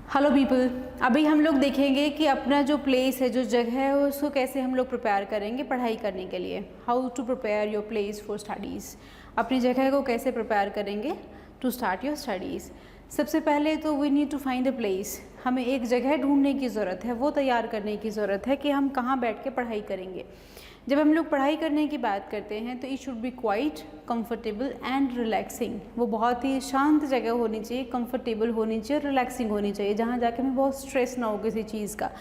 Hello people, अभी हम लोग देखेंगे कि अपना जो प्लेस है, जो जगह है, उसको कैसे हम लोग प्रिपेयर करेंगे पढ़ाई करने के लिए। How to prepare your place for studies. अपनी जगह को कैसे प्रिपेयर करेंगे टू स्टार्ट योर स्टडीज़। सबसे पहले तो we need to find a place. हमें एक जगह ढूंढने की ज़रूरत है, वो तैयार करने की ज़रूरत है कि हम कहाँ बैठ के पढ़ाई करेंगे। जब हम लोग पढ़ाई करने की बात करते हैं तो it should be quite comfortable and relaxing. वो बहुत ही शांत जगह होनी चाहिए, कंफर्टेबल होनी चाहिए, रिलैक्सिंग होनी चाहिए, जहाँ जाके हमें बहुत स्ट्रेस ना हो किसी चीज़ का।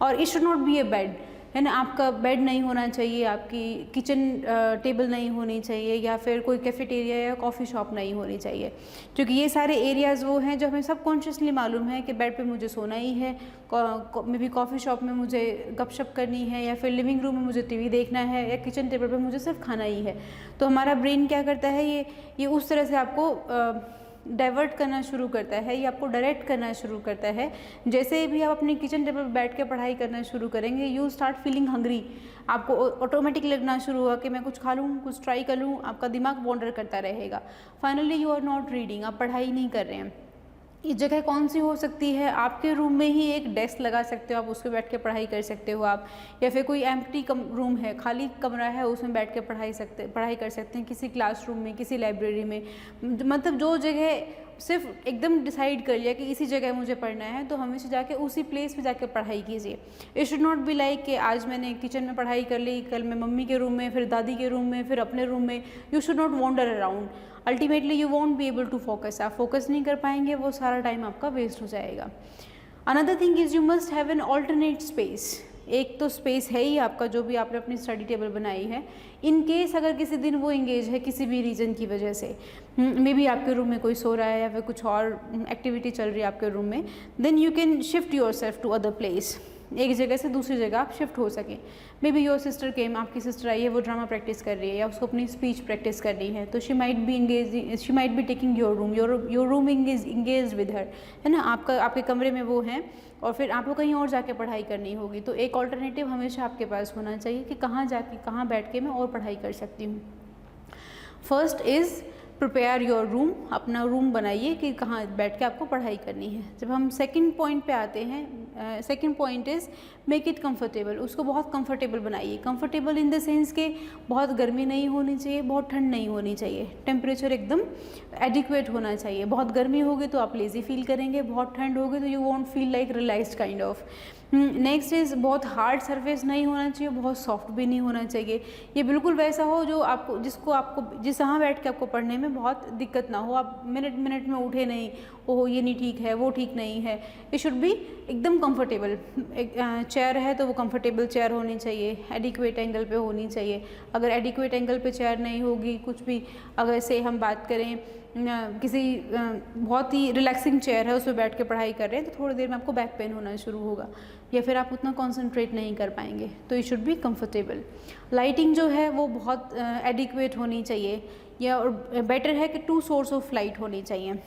और it should not be A bed, है ना। आपका बेड नहीं होना चाहिए, आपकी किचन टेबल नहीं होनी चाहिए, या फिर कोई कैफेटेरिया या कॉफ़ी शॉप नहीं होनी चाहिए, क्योंकि ये सारे एरियाज़ वो हैं जो हमें सबकॉन्शियसली मालूम है कि बेड पे मुझे सोना ही है, मे बी कॉफ़ी शॉप में मुझे गपशप करनी है, या फिर लिविंग रूम में मुझे टीवी देखना है, या किचन टेबल पे मुझे सिर्फ खाना ही है। तो हमारा ब्रेन क्या करता है, ये उस तरह से आपको डाइवर्ट करना शुरू करता है, या आपको डायरेक्ट करना शुरू करता है। जैसे भी आप अपने किचन टेबल पर बैठ के पढ़ाई करना शुरू करेंगे, यू स्टार्ट फीलिंग हंग्री। आपको ऑटोमेटिक लगना शुरू हुआ कि मैं कुछ खा लूँ, कुछ ट्राई कर लूँ। आपका दिमाग वॉन्डर करता रहेगा। Finally you are not reading, आप पढ़ाई नहीं कर रहे हैं। ये जगह कौन सी हो सकती है? आपके रूम में ही एक डेस्क लगा सकते हो, आप उस पर बैठ के पढ़ाई कर सकते हो आप। या फिर कोई एम्प्टी रूम है, खाली कमरा है, उसमें बैठ के पढ़ाई कर सकते हैं, किसी क्लासरूम में, किसी लाइब्रेरी में। मतलब जो जगह सिर्फ एकदम डिसाइड कर लिया कि इसी जगह मुझे पढ़ना है, तो हमेशा जाके उसी प्लेस पे जाके पढ़ाई कीजिए। It should not be like कि आज मैंने किचन में पढ़ाई कर ली, कल मैं मम्मी के रूम में, फिर दादी के रूम में, फिर अपने रूम में। You should not wander around. Ultimately you won't be able to focus. आप फोकस नहीं कर पाएंगे, वो सारा टाइम आपका वेस्ट हो जाएगा। Another thing is you must have an alternate space. एक तो स्पेस है ही आपका, जो भी आपने अपनी स्टडी टेबल बनाई है। इन केस अगर किसी दिन वो इंगेज है किसी भी रीज़न की वजह से, मे बी आपके रूम में कोई सो रहा है, या फिर कुछ और एक्टिविटी चल रही है आपके रूम में, then you can shift yourself to other place. एक जगह से दूसरी जगह आप शिफ्ट हो सकें। Maybe your sister came, आपकी सिस्टर आई है, वो ड्रामा प्रैक्टिस कर रही है, या उसको अपनी स्पीच प्रैक्टिस करनी है, तो she might be taking your room, your room engage with her, है ना। आपके कमरे में वो हैं, और फिर आपको कहीं और जाके पढ़ाई करनी होगी। तो एक ऑल्टरनेटिव हमेशा आपके पास होना चाहिए कि कहाँ बैठ के मैं और पढ़ाई कर सकती हूँ। First is prepare your room. अपना रूम बनाइए कि कहाँ बैठ के आपको पढ़ाई करनी है। जब हम सेकंड पॉइंट पे आते हैं, second point is make it comfortable. उसको बहुत कंफर्टेबल बनाइए। कंफर्टेबल इन द सेंस के बहुत गर्मी नहीं होनी चाहिए, बहुत ठंड नहीं होनी चाहिए। टेम्परेचर एकदम एडिक्वेट होना चाहिए। बहुत गर्मी होगी तो आप लेज़ी फील करेंगे, बहुत ठंड होगी तो you want feel like relaxed kind of. Next is बहुत हार्ड सरफेस नहीं होना चाहिए, बहुत सॉफ्ट भी नहीं होना चाहिए। ये बिल्कुल वैसा हो जो जिस जहाँ बैठ के आपको पढ़ने में बहुत दिक्कत ना हो। आप मिनट मिनट में उठे नहीं, ओह ये नहीं ठीक है, वो ठीक नहीं है। इट शुड बी एकदम कंफर्टेबल। एक चेयर है तो वो कंफर्टेबल चेयर होनी चाहिए, एडिक्वेट एंगल पे होनी चाहिए। अगर एडिक्वेट एंगल पे चेयर नहीं होगी, कुछ भी अगर से हम बात करें किसी बहुत ही रिलैक्सिंग चेयर है, उस पर बैठ के पढ़ाई कर रहे हैं, तो थोड़ी देर में आपको बैक पेन होना शुरू होगा, या फिर आप उतना कॉन्सेंट्रेट नहीं कर पाएंगे। तो it should be comfortable. Lighting जो है वो बहुत एडिक्वेट होनी चाहिए, या बेटर है कि 2 सोर्स ऑफ लाइट होनी चाहिए।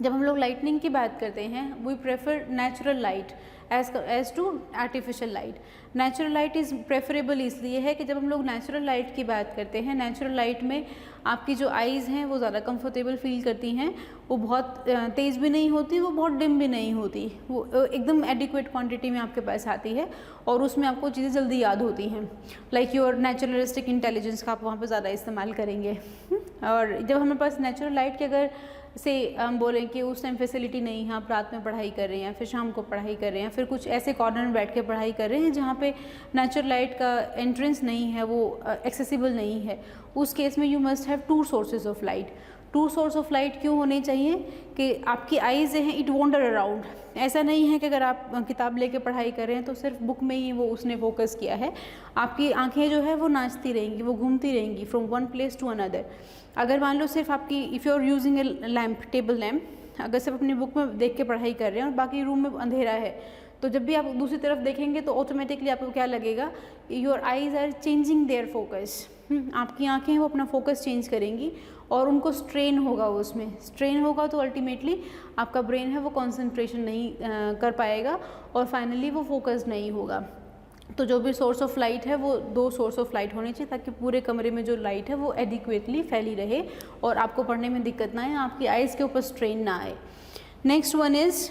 जब हम लोग लाइटनिंग की बात करते हैं, we prefer natural light as to artificial light. Natural light is preferable इसलिए है कि जब हम लोग नेचुरल लाइट की बात करते हैं, नेचुरल लाइट में आपकी जो आइज़ हैं वो ज़्यादा कंफर्टेबल फील करती हैं। वो बहुत तेज़ भी नहीं होती, वो बहुत डिम भी नहीं होती, वो एकदम एडिक्वेट क्वांटिटी में आपके पास आती है, और उसमें आपको चीज़ें जल्दी याद होती हैं। लाइक योर नेचुरलिस्टिक इंटेलिजेंस का आप वहाँ पर ज़्यादा इस्तेमाल करेंगे। और जब हमारे पास नेचुरल लाइट की अगर से हम बोलें कि उस टाइम फैसिलिटी नहीं है, आप रात में पढ़ाई कर रहे हैं, फिर शाम को पढ़ाई कर रहे हैं, फिर कुछ ऐसे कॉर्नर में बैठ के पढ़ाई कर रहे हैं जहाँ पे नेचुरल लाइट का एंट्रेंस नहीं है, वो एक्सेसिबल नहीं है, उस केस में you must have 2 sources of light. 2 source of light क्यों होने चाहिए कि आपकी आइज़ हैं इट वॉन्डर अराउंड। ऐसा नहीं है कि अगर आप किताब लेके पढ़ाई कर रहे हैं तो सिर्फ बुक में ही वो उसने फोकस किया है। आपकी आंखें जो है वो नाचती रहेंगी, वो घूमती रहेंगी from one place to another. अगर मान लो सिर्फ आपकी if you are using a lamp, table lamp, अगर सिर्फ अपनी बुक में देख के पढ़ाई कर रहे हैं और बाकी रूम में अंधेरा है, तो जब भी आप दूसरी तरफ देखेंगे तो ऑटोमेटिकली आपको क्या लगेगा, your eyes are changing their focus. आपकी आंखें वो अपना फोकस चेंज करेंगी और उनको स्ट्रेन होगा, उसमें स्ट्रेन होगा तो अल्टीमेटली आपका ब्रेन है वो कंसंट्रेशन नहीं कर पाएगा, और फाइनली वो फोकस नहीं होगा। तो जो भी सोर्स ऑफ लाइट है वो 2 सोर्स ऑफ लाइट होनी चाहिए, ताकि पूरे कमरे में जो लाइट है वो एडिक्वेटली फैली रहे और आपको पढ़ने में दिक्कत ना आए, आपकी आइज़ के ऊपर स्ट्रेन ना आए। Next one is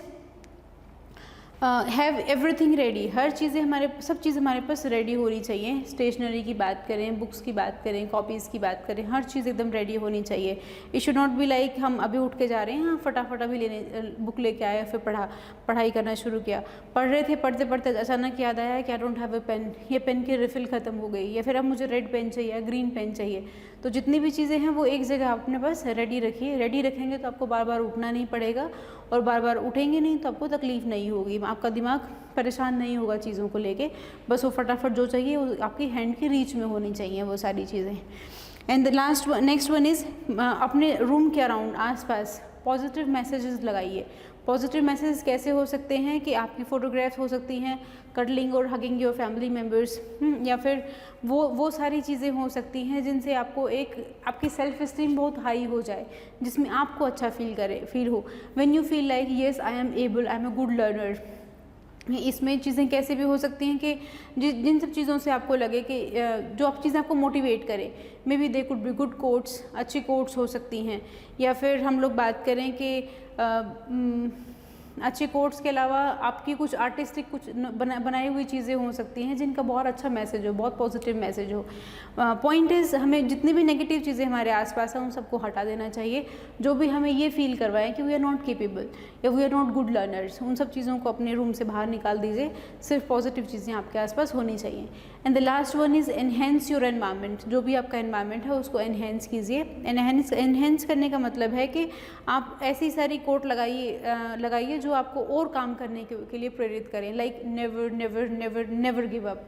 have everything ready, हर चीज़ें सब चीज़ हमारे पास रेडी होनी चाहिए। स्टेशनरी की बात करें, बुक्स की बात करें, कॉपीज़ की बात करें, हर चीज़ एकदम रेडी होनी चाहिए। It should not be like हम अभी उठ के जा रहे हैं, हाँ फटाफट अभी बुक लेके आए, फिर पढ़ाई करना शुरू किया, पढ़ रहे थे, पढ़ते पढ़ते अचानक याद आया कि I don't have a pen, ये पेन की रिफ़िल ख़त्म हो गई, या फिर अब मुझे रेड पेन चाहिए, ग्रीन पेन चाहिए। तो जितनी भी चीज़ें हैं वो एक जगह अपने पास रेडी रखिए। रेडी रखेंगे तो आपको बार बार उठना नहीं पड़ेगा, और बार बार उठेंगे नहीं तो आपको तकलीफ़ नहीं होगी, आपका दिमाग परेशान नहीं होगा चीज़ों को लेके। बस वो फटाफट जो चाहिए वो आपकी हैंड की रीच में होनी चाहिए वो सारी चीज़ें। And the next one is अपने रूम के अराउंड आसपास पॉजिटिव मैसेजेस लगाइए। पॉजिटिव मैसेज कैसे हो सकते हैं कि आपकी फ़ोटोग्राफ्स हो सकती हैं, कडलिंग और हगिंग योर फैमिली मेम्बर्स, या फिर वो सारी चीज़ें हो सकती हैं जिनसे आपको आपकी सेल्फ इस्टीम बहुत हाई हो जाए, जिसमें आपको अच्छा फील हो। When you feel like yes I am able, I am a good learner. इसमें चीज़ें कैसे भी हो सकती हैं कि जिन सब चीज़ों से आपको लगे कि जो आप चीज़ें आपको मोटिवेट करें, may be they could be good quotes, अच्छी कोट्स हो सकती हैं, या फिर हम लोग बात करें कि अच्छे कोट्स के अलावा आपकी कुछ आर्टिस्टिक कुछ बनाई हुई चीज़ें हो सकती हैं जिनका बहुत अच्छा मैसेज हो, बहुत पॉजिटिव मैसेज हो। पॉइंट इज़ हमें जितनी भी नेगेटिव चीज़ें हमारे आसपास हैं उन सबको हटा देना चाहिए, जो भी हमें ये फील करवाएं कि वी आर नॉट केपेबल या we are not good learners, उन सब चीज़ों को अपने रूम से बाहर निकाल दीजिए। सिर्फ पॉजिटिव चीज़ें आपके आसपास होनी चाहिए। And the last one is enhance your environment. जो भी आपका एनवायरनमेंट है उसको एनहेंस कीजिए। एनहेंस करने का मतलब है कि आप ऐसी सारी कोट लगाइए जो आपको और काम करने के लिए प्रेरित करें, like never never never never give up.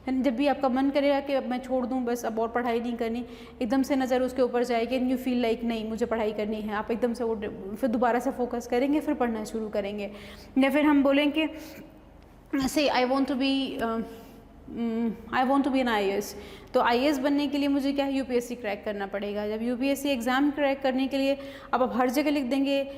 जब भी आपका मन करेगा कि अब मैं छोड़ दूं, बस अब और पढ़ाई नहीं करनी, एकदम से नज़र उसके ऊपर जाएगी एंड यू फील लाइक नहीं मुझे पढ़ाई करनी है, आप एकदम से वो फिर दोबारा से फोकस करेंगे, फिर पढ़ना शुरू करेंगे। या फिर हम बोलेंगे say I want to be an IAS, तो IAS बनने के लिए मुझे क्या है, UPSC क्रैक करना पड़ेगा। जब UPSC एग्ज़ाम क्रैक करने के लिए अब आप हर जगह लिख देंगे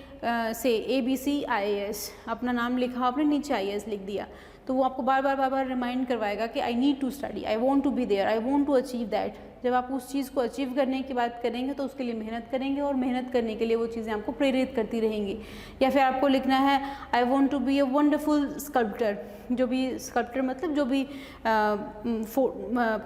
से ABC IAS, अपना नाम लिखा आपने, नीचे IAS लिख दिया, तो वो आपको बार बार रिमाइंड करवाएगा कि I need to study, I want to be there, I want to achieve that. जब आप उस चीज़ को अचीव करने की बात करेंगे तो उसके लिए मेहनत करेंगे, और मेहनत करने के लिए वो चीज़ें आपको प्रेरित करती रहेंगी। या फिर आपको लिखना है I want to be a wonderful sculptor. जो भी स्कल्प्टर मतलब जो भी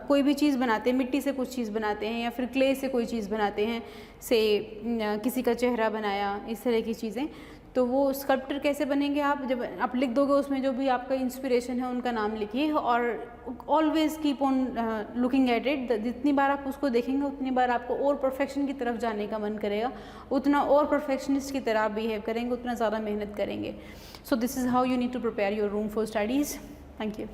कोई भी चीज़ बनाते हैं, मिट्टी से कुछ चीज़ बनाते हैं या फिर क्ले से कोई चीज़ बनाते हैं, से किसी का चेहरा बनाया, इस तरह की चीज़ें, तो वो स्कल्प्टर कैसे बनेंगे आप, जब आप लिख दोगे उसमें जो भी आपका इंस्पिरेशन है उनका नाम लिखिए, और always keep on looking at it. जितनी बार आप उसको देखेंगे उतनी बार आपको और परफेक्शन की तरफ जाने का मन करेगा, उतना और परफेक्शनिस्ट की तरह आप बिहेव करेंगे, उतना ज़्यादा मेहनत करेंगे। So this is how you need to prepare your room for studies. Thank you.